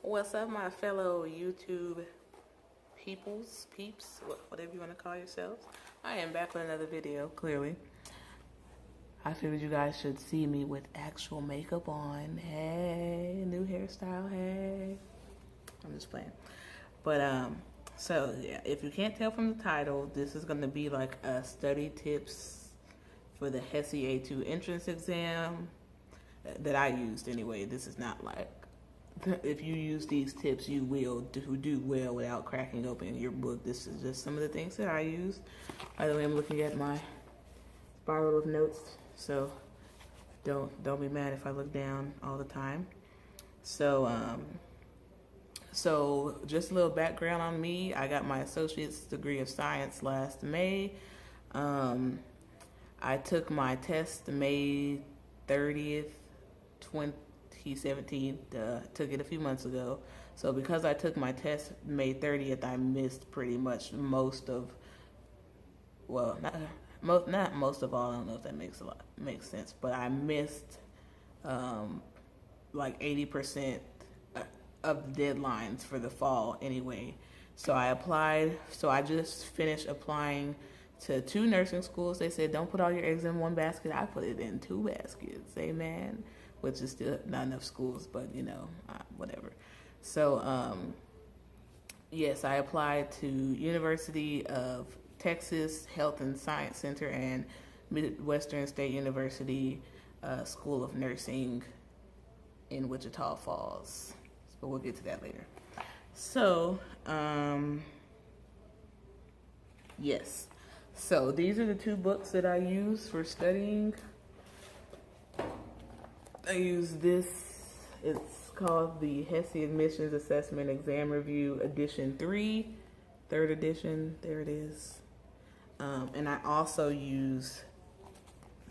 What's up, my fellow YouTube peeps, whatever you want to call yourselves? I am back with another video, clearly. I figured you guys should see me with actual makeup on. Hey, new hairstyle, hey. I'm just playing. But, so, yeah, if you can't tell from the title, this is going to be like a study tips for the Hesi A2 entrance exam that I used anyway. This is not like, if you use these tips, you will do well without cracking open your book. This is just some of the things that I used. By the way, I'm looking at my spiral of notes, so don't be mad if I look down all the time. So just a little background on me. I got my associate's degree of science last May. I took my test May 30th, 2017, took it a few months ago. So because I took my test May 30th, I missed pretty much most of, well, not most of all, I don't know if that makes sense, but I missed like 80% of the deadlines for the fall anyway. So I applied, so I just finished applying to 2 nursing schools. They said, don't put all your eggs in one basket. I put it in 2 baskets, amen. Which is still not enough schools, but you know, whatever. So, yes, I applied to University of Texas Health and Science Center and Midwestern State University School of Nursing in Wichita Falls. But we'll get to that later. So, yes. So these are the 2 books that I use for studying. I use this, it's called the Hesi Admissions Assessment Exam Review Edition 3, 3rd edition, there it is. And I also use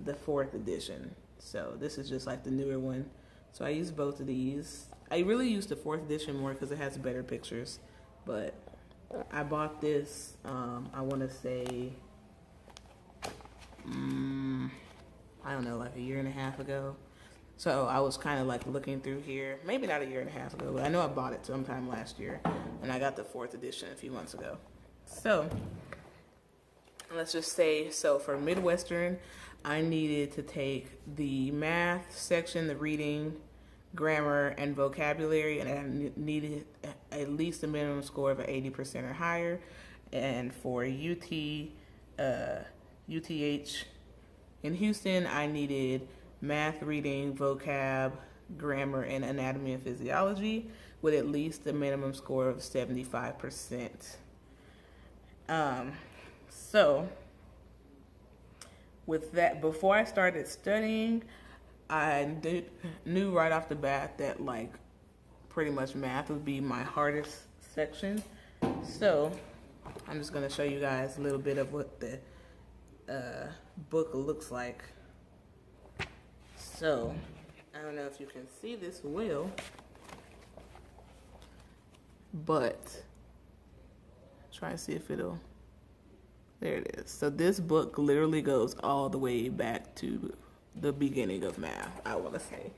the 4th edition. So this is just like the newer one. So I use both of these. I really use the 4th edition more because it has better pictures. But I bought this, I want to say, I don't know, like a year and a half ago. So I was kind of like looking through here, maybe not a year and a half ago, but I know I bought it sometime last year, and I got the 4th edition a few months ago. So let's just say, so for Midwestern, I needed to take the math section, the reading, grammar, and vocabulary, and I needed at least a minimum score of 80% or higher. And for UTH in Houston, I needed math, reading, vocab, grammar, and anatomy and physiology with at least a minimum score of 75%. So with that, before I started studying, I knew right off the bat that like pretty much math would be my hardest section. So I'm just going to show you guys a little bit of what the book looks like. So, I don't know if you can see this well, but try and see if it'll, there it is. So this book literally goes all the way back to the beginning of math, I want to say.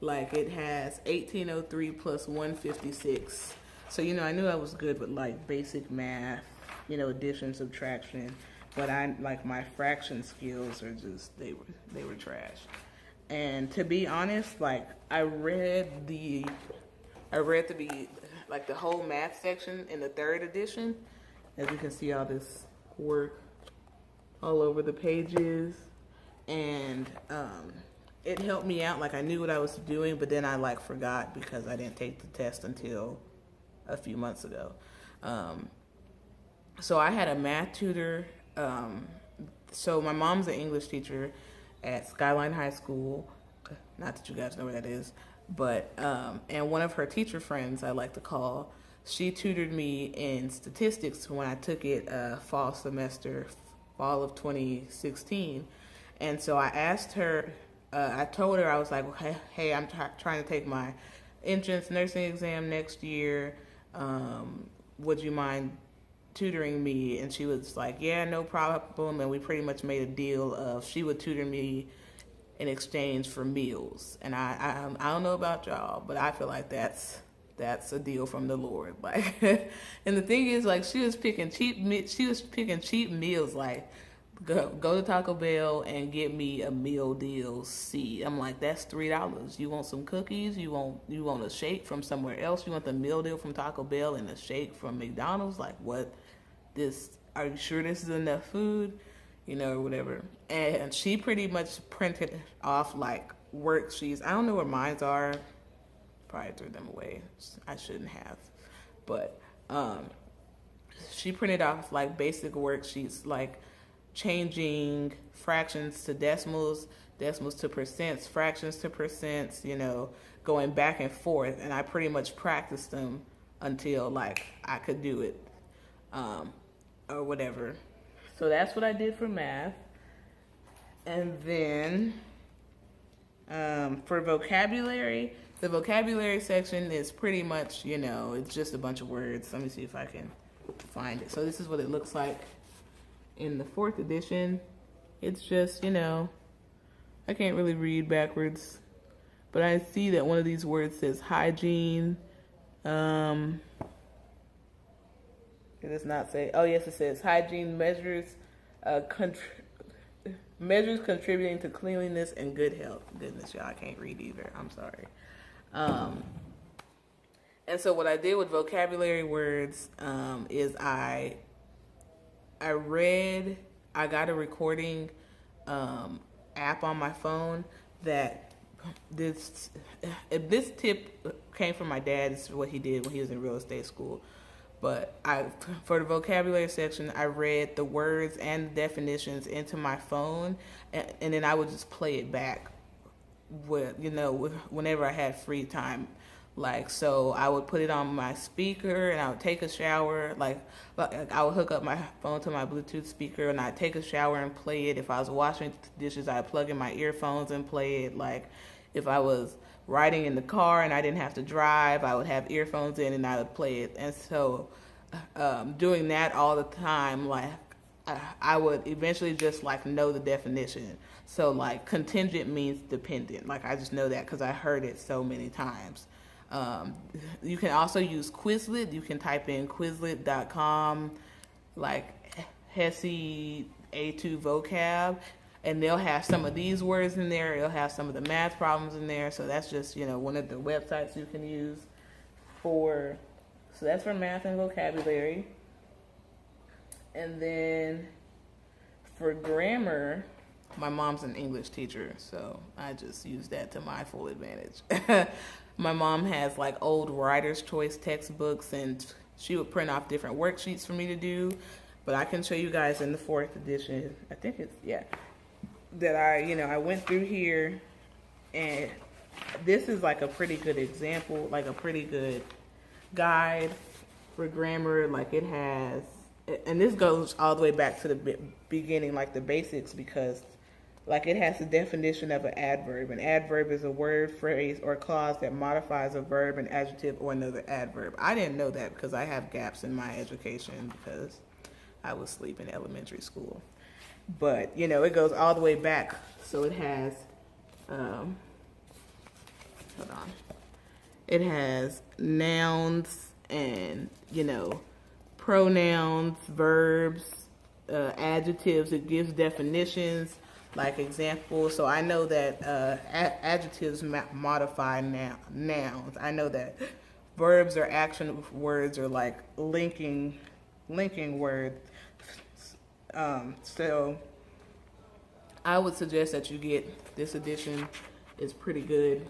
Like it has 1803 plus 156. So, you know, I knew I was good with like basic math, you know, addition, subtraction, but I like my fraction skills are just, they were trash. And to be honest, like I read the like the whole math section in the 3rd edition. As you can see, all this work all over the pages, and it helped me out. Like I knew what I was doing, but then I like forgot because I didn't take the test until a few months ago. So I had a math tutor. So my mom's an English teacher at Skyline High School, not that you guys know where that is, but and one of her teacher friends, I like to call, she tutored me in statistics when I took it fall semester, fall of 2016. And so I asked her, I told her, I was like, hey, I'm trying to take my entrance nursing exam next year. Would you mind tutoring me? And she was like, yeah, no problem. And we pretty much made a deal of she would tutor me in exchange for meals. And I don't know about y'all, but I feel like that's that's a deal from the Lord. Like, and the thing is, like, she was picking cheap meals. Like, go to Taco Bell and get me a meal deal C. I'm like, that's $3. You want some cookies? You want a shake from somewhere else? You want the meal deal from Taco Bell and a shake from McDonald's? Like, what? Are you sure this is enough food? You know, or whatever. And she pretty much printed off like worksheets. I don't know where mine are. Probably threw them away. I shouldn't have. But she printed off like basic worksheets, like changing fractions to decimals, decimals to percents, fractions to percents, you know, going back and forth. And I pretty much practiced them until like I could do it, or whatever. So that's what I did for math. And then for vocabulary, the vocabulary section is pretty much, you know, it's just a bunch of words. Let me see if I can find it. So this is what it looks like in the 4th edition. It's just, you know, I can't really read backwards, but I see that one of these words says hygiene. It does not say, oh yes, it says hygiene measures, measures contributing to cleanliness and good health. Goodness, y'all, I can't read either. I'm sorry. And so what I did with vocabulary words is I got a recording app on my phone that this tip came from my dad. This is what he did when he was in real estate school. But for the vocabulary section, I read the words and the definitions into my phone, and then I would just play it back whenever I had free time. Like, so I would put it on my speaker and I would take a shower. Like I would hook up my phone to my Bluetooth speaker and I'd take a shower and play it. If I was washing dishes, I'd plug in my earphones and play it. Like, if I was riding in the car and I didn't have to drive, I would have earphones in and I would play it. And so doing that all the time, like I would eventually just like know the definition. So like contingent means dependent. Like I just know that because I heard it so many times. You can also use Quizlet. You can type in Quizlet.com, like Hesi A2 vocab, and they'll have some of these words in there. It'll have some of the math problems in there. So that's just, one of the websites you can use so that's for math and vocabulary. And then for grammar, my mom's an English teacher, so I just use that to my full advantage. My mom has like old writer's choice textbooks, and she would print off different worksheets for me to do. But I can show you guys in the 4th edition. I think it's, that I went through here, and this is like a pretty good example, like a pretty good guide for grammar. Like it has, and this goes all the way back to the beginning, like the basics, because like it has the definition of an adverb. An adverb is a word, phrase, or clause that modifies a verb, an adjective, or another adverb. I didn't know that because I have gaps in my education because I was asleep in elementary school. But, it goes all the way back. So it has, it has nouns and, pronouns, verbs, adjectives. It gives definitions, like examples. So I know that adjectives modify nouns. I know that verbs or action words are like linking words. So I would suggest that you get this edition. It's pretty good.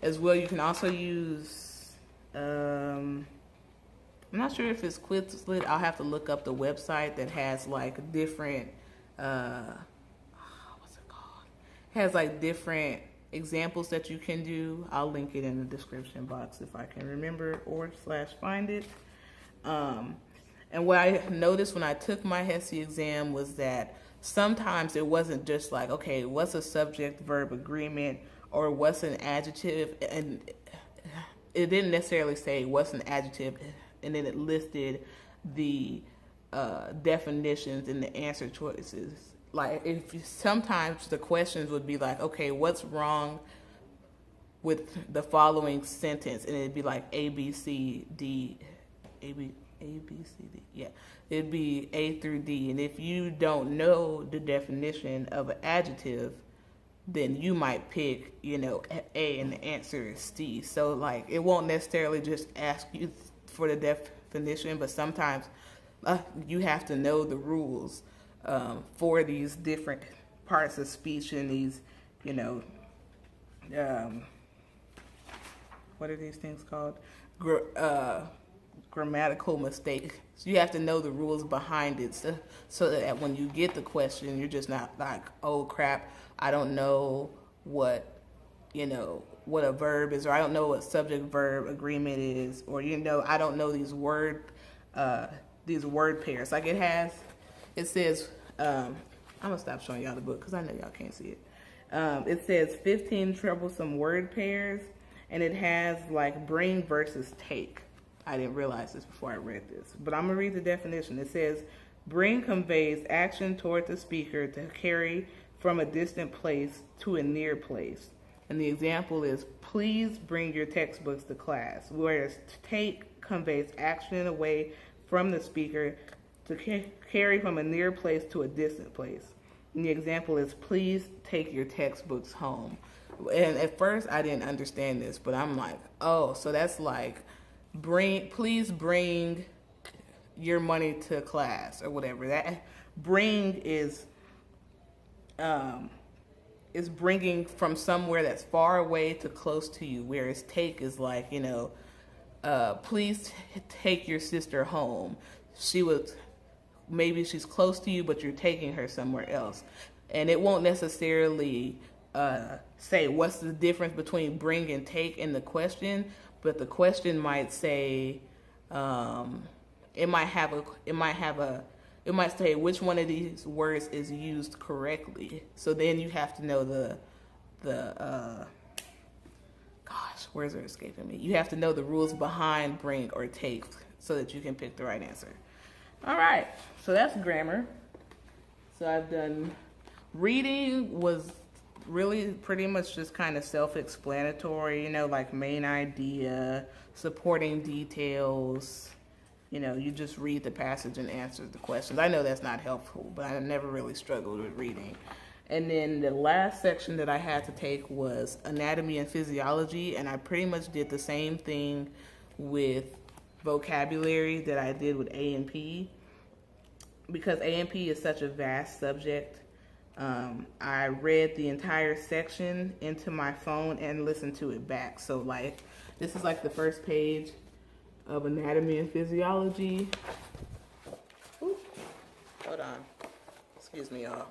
As well, you can also use, I'm not sure if it's Quizlet. I'll have to look up the website that has like different, what's it called? It has like different examples that you can do. I'll link it in the description box if I can remember or /find it. And what I noticed when I took my Hesi exam was that sometimes it wasn't just like, okay, what's a subject-verb agreement or what's an adjective? And it didn't necessarily say what's an adjective, and then it listed the definitions and the answer choices. Like, sometimes the questions would be like, okay, what's wrong with the following sentence, and it'd be like A, B, C, D, A, B, C, D. Yeah, it'd be A through D. And if you don't know the definition of an adjective, then you might pick, you know, A and the answer is C. So like, it won't necessarily just ask you for the definition, but sometimes you have to know the rules for these different parts of speech and these, you know, what are these things called? Grammatical mistakes. So you have to know the rules behind it, so that when you get the question, you're just not like, oh crap, I don't know what, you know, what a verb is, or I don't know what subject verb agreement is, or, you know, I don't know these word pairs. Like it says, I'm gonna stop showing y'all the book because I know y'all can't see it. It says 15 troublesome word pairs, and it has like bring versus take. I didn't realize this before I read this, but I'm gonna read the definition. It says, bring conveys action toward the speaker to carry from a distant place to a near place. And the example is, please bring your textbooks to class. Whereas take conveys action away from the speaker to carry from a near place to a distant place. And the example is, please take your textbooks home. And at first I didn't understand this, but I'm like, oh, so that's like, please bring your money to class or whatever. That bring is bringing from somewhere that's far away to close to you, whereas take is like, you know, please take your sister home. Maybe she's close to you, but you're taking her somewhere else. And it won't necessarily say what's the difference between bring and take in the question, but the question might say, it might say which one of these words is used correctly. So then you have to know gosh, words are escaping me. You have to know the rules behind bring or take so that you can pick the right answer. All right, so that's grammar. So I've done reading, was really pretty much just kind of self-explanatory, you know, like main idea, supporting details. You know, you just read the passage and answer the questions. I know that's not helpful, but I never really struggled with reading. And then the last section that I had to take was anatomy and physiology, and I pretty much did the same thing with vocabulary that I did with A and P. Because A and P is such a vast subject, I read the entire section into my phone and listened to it back. So like, this is like the first page of anatomy and physiology. Ooh, hold on. Excuse me, y'all.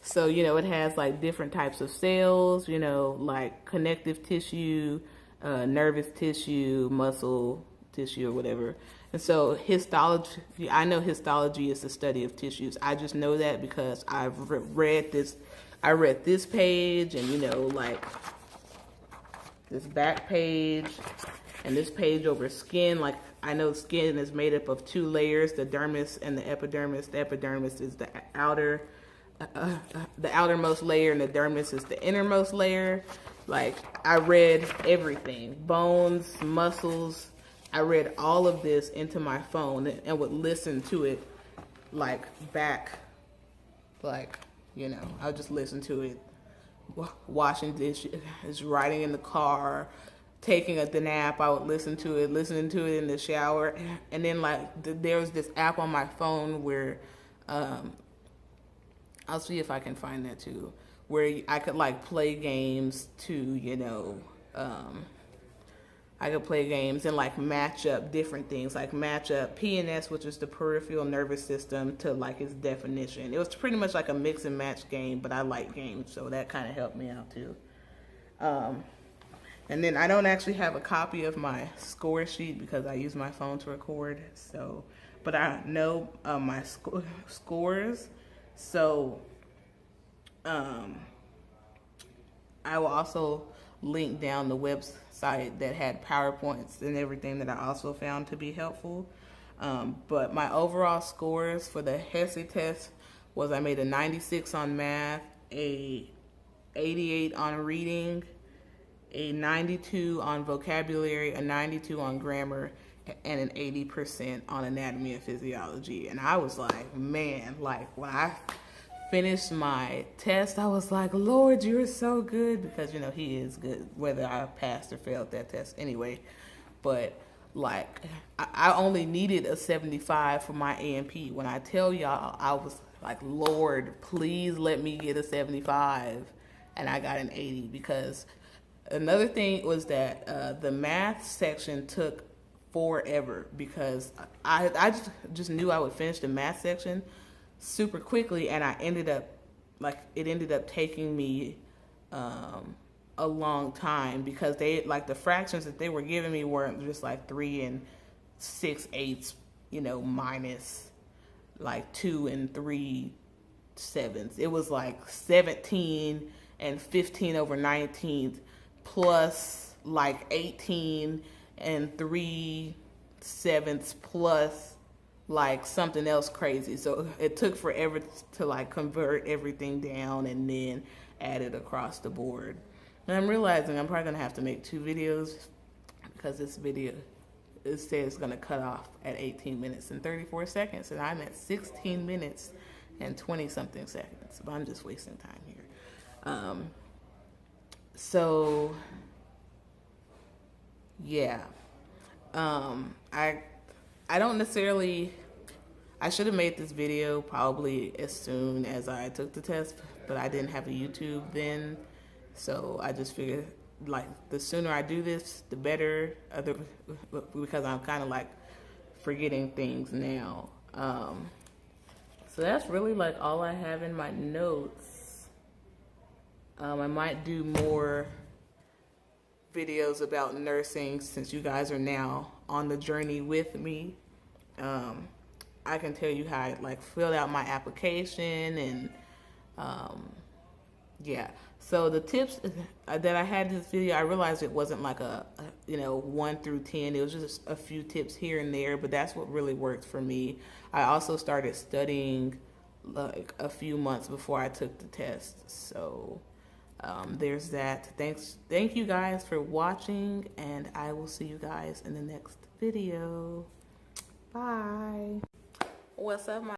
So, you know, it has like different types of cells, you know, like connective tissue, nervous tissue, muscle tissue, or whatever. And so histology, I know histology is the study of tissues. I just know that because I've read this. I read this page, and, you know, like this back page and this page over skin. Like, I know skin is made up of two layers, the dermis and the epidermis. The epidermis is the outermost layer, and the dermis is the innermost layer. Like, I read everything, bones, muscles. I read all of this into my phone and would listen to it like back, like, you know, I would just listen to it, washing dishes, riding in the car, taking a nap. I would listening to it in the shower. And then like there was this app on my phone where, I'll see if I can find that too, where I could like play games to, you know, I could play games and like match up different things, like match up PNS, which is the peripheral nervous system, to like its definition. It was pretty much like a mix and match game, but I like games, so that kind of helped me out too. And then I don't actually have a copy of my score sheet because I use my phone to record. So, but I know my scores. So, I will also link down the website that had PowerPoints and everything that I also found to be helpful. But my overall scores for the Hesi test was I made a 96 on math, a 88 on reading, a 92 on vocabulary, a 92 on grammar, and an 80% on anatomy and physiology. And I was like, man, like when I finished my test, I was like, Lord, you're so good, because you know he is good whether I passed or failed that test anyway. But like I only needed a 75 for my A&P. When I tell y'all, I was like, Lord, please let me get a 75, and I got an 80. Because another thing was that the math section took forever, because I just knew I would finish the math section super quickly, and it ended up taking me a long time, because they, like, the fractions that they were giving me weren't just like 3 6/8, you know, minus like 2 3/7. It was like 17 and 15 over 19th plus like 18 and 3/7 plus like something else crazy. So it took forever to like convert everything down and then add it across the board. And I'm realizing I'm probably gonna have to make 2 videos, because this video, it says it's gonna cut off at 18 minutes and 34 seconds, and I'm at 16 minutes and 20 something seconds. But I'm just wasting time here. So yeah, I don't necessarily, I should have made this video probably as soon as I took the test, but I didn't have a YouTube then. So I just figured, like, the sooner I do this, the better, because I'm kind of like forgetting things now. So that's really like all I have in my notes. I might do more videos about nursing, since you guys are now on the journey with me. I can tell you how I like filled out my application, and yeah. So the tips that I had in this video, I realized it wasn't like a you know, 1 through 10. It was just a few tips here and there, but that's what really worked for me. I also started studying like a few months before I took the test. So there's that. Thank you guys for watching, and I will see you guys in the next video. Bye. What's up, my